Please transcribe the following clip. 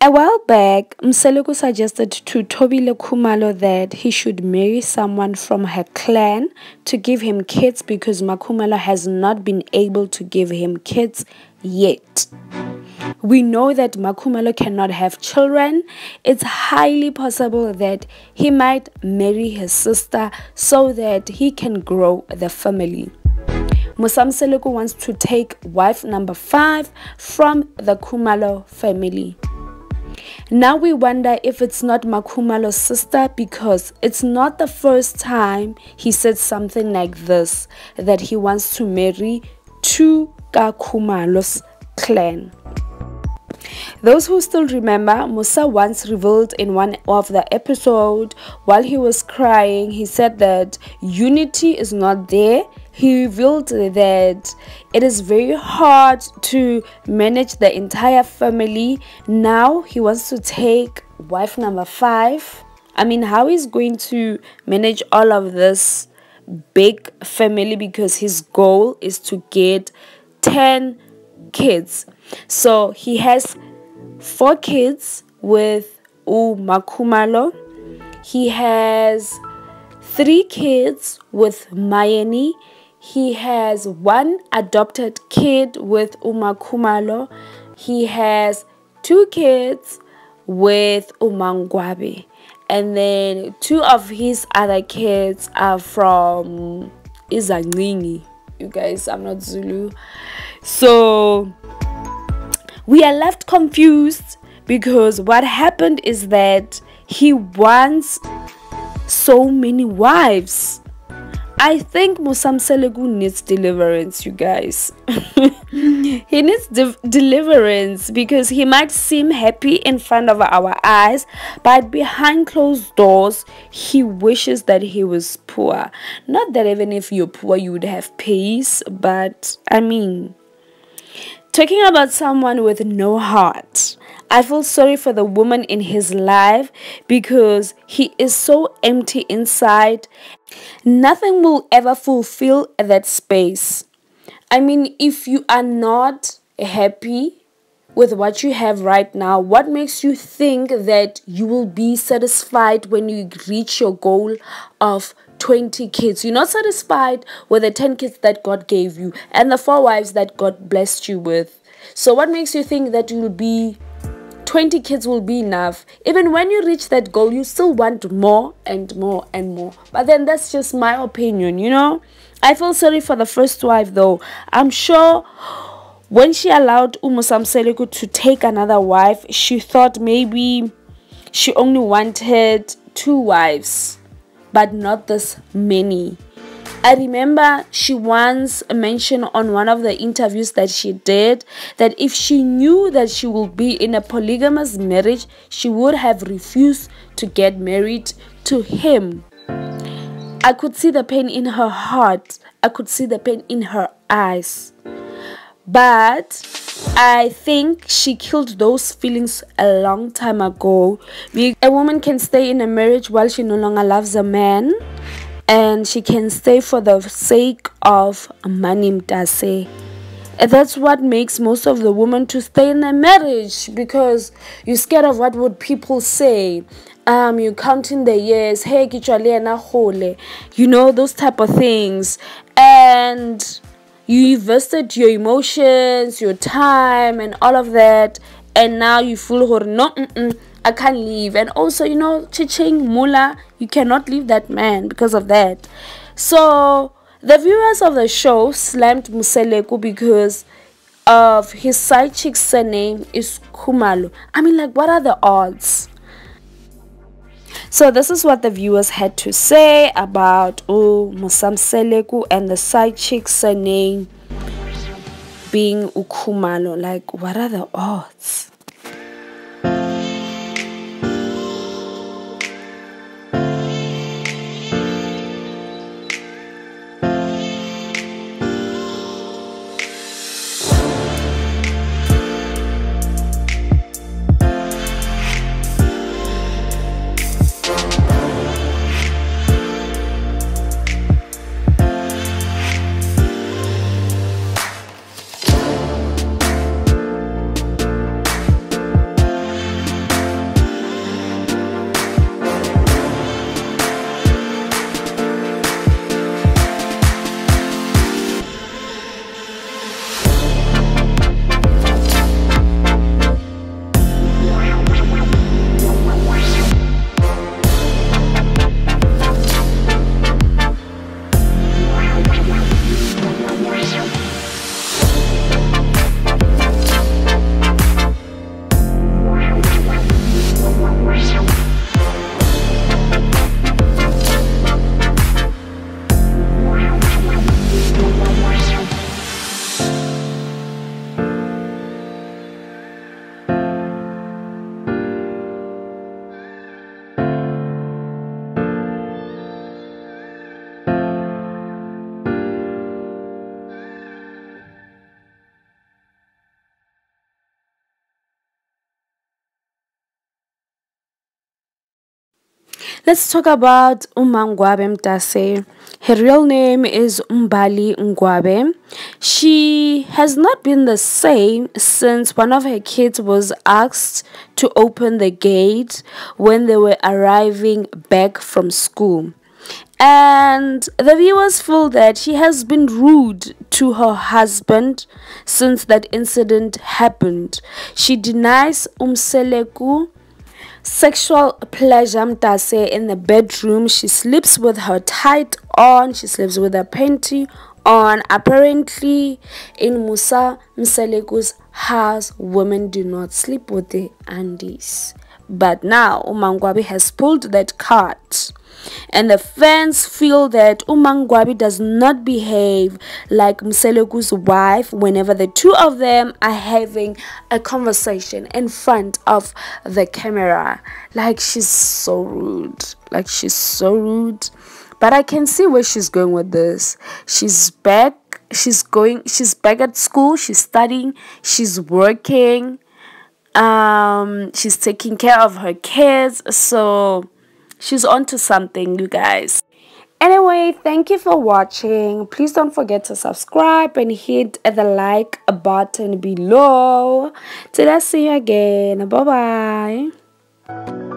A while back, Mseleku suggested to Tobile Khumalo that he should marry someone from her clan to give him kids because Makhumalo has not been able to give him kids yet. We know that Makhumalo cannot have children. It's highly possible that he might marry his sister so that he can grow the family. Mseleku wants to take wife number 5 from the Khumalo family. Now we wonder if it's not Makhumalo's sister because it's not the first time he said something like this, that he wants to marry to Khumalo's clan. Those who still remember, Musa once revealed in one of the episodes while he was crying, he said that unity is not there. He revealed that it is very hard to manage the entire family. Now he wants to take wife number 5. I mean, how is going to manage all of this big family because his goal is to get 10 kids. So he has 4 kids with Makhumalo. He has 3 kids with Mayeni. He has 1 adopted kid with Makhumalo. He has 2 kids with Mangwabe. And then 2 of his other kids are from Izangini. You guys, I'm not Zulu. So we are left confused because what happened is that he wants so many wives. I think Mseleku needs deliverance, you guys. He needs deliverance because he might seem happy in front of our eyes, but behind closed doors, he wishes that he was poor. Not that even if you're poor, you would have peace, but I mean, talking about someone with no heart, I feel sorry for the woman in his life because he is so empty inside. Nothing will ever fulfill that space. I mean, if you are not happy with what you have right now, what makes you think that you will be satisfied when you reach your goal of 20 kids? You're not satisfied with the 10 kids that God gave you and the 4 wives that God blessed you with. So what makes you think that you'll be 20 kids will be enough? Even when you reach that goal, you still want more and more and more. But then that's just my opinion, you know. I feel sorry for the first wife though. I'm sure when she allowed Mseleku to take another wife, she thought maybe she only wanted 2 wives, but not this many. I remember she once mentioned on one of the interviews that she did that if she knew that she would be in a polygamous marriage, she would have refused to get married to him. I could see the pain in her heart. I could see the pain in her eyes. But I think she killed those feelings a long time ago. A woman can stay in a marriage while she no longer loves a man, and she can stay for the sake of money mtase. That's what makes most of the women to stay in a marriage, because you're scared of what would people say. You're counting the years, hey, you know, those type of things. And you invested your emotions, your time, and all of that, and now you feel no, I can't leave. And also, you know, chiching mula, you cannot leave that man because of that. So the viewers of the show slammed Mseleku because of his side chick's surname is Khumalo. I mean, like, what are the odds? So this is what the viewers had to say about Mseleku and the side chick's surname being Khumalo. Like, what are the odds? Let's talk about Ngwabe Mtase. Her real name is Mbali Ngwabe. She has not been the same since one of her kids was asked to open the gate when they were arriving back from school. And the viewers feel that she has been rude to her husband since that incident happened. She denies Umseleku sexual pleasure Mtase in the bedroom. She sleeps with her tight on, she sleeps with her panty on. Apparently in Musa Mseleku's house, women do not sleep with their undies. But now Umangwabi has pulled that card, and the fans feel that Umangwabi does not behave like Mseleku's wife whenever the two of them are having a conversation in front of the camera. Like, she's so rude. Like, she's so rude. But I can see where she's going with this. She's back. She's back at school. She's studying. She's working. She's taking care of her kids. So she's onto something, you guys. Anyway, thank you for watching. Please don't forget to subscribe and hit the like button below. Till I see you again. Bye bye.